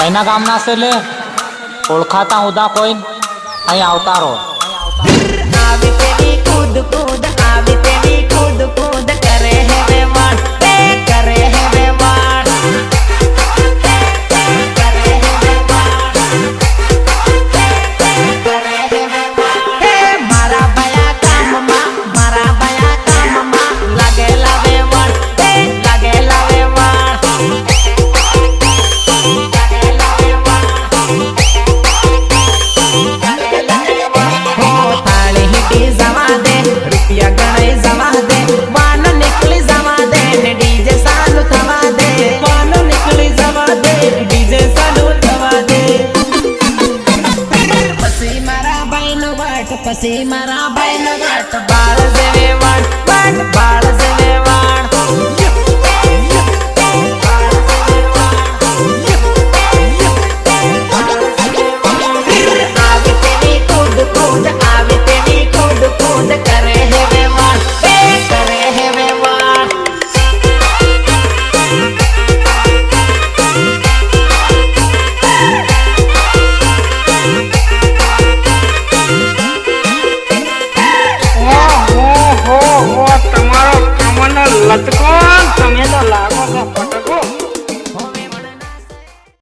કઈના ગામના છે લે ઓળખાતા ઉદા કોઈ અહીં આવતા રહો આવી તેવી કૂદ કૂદ આવી તેવી કૂદ કૂદ કરે હે વેવાણ કરે હે વેવાણ કરે હે વેવાણ કરે હે વેવાણ હે મારા ભયા કામમાં લાગેલા વેવાણ લાગેલા વેવાણ પછી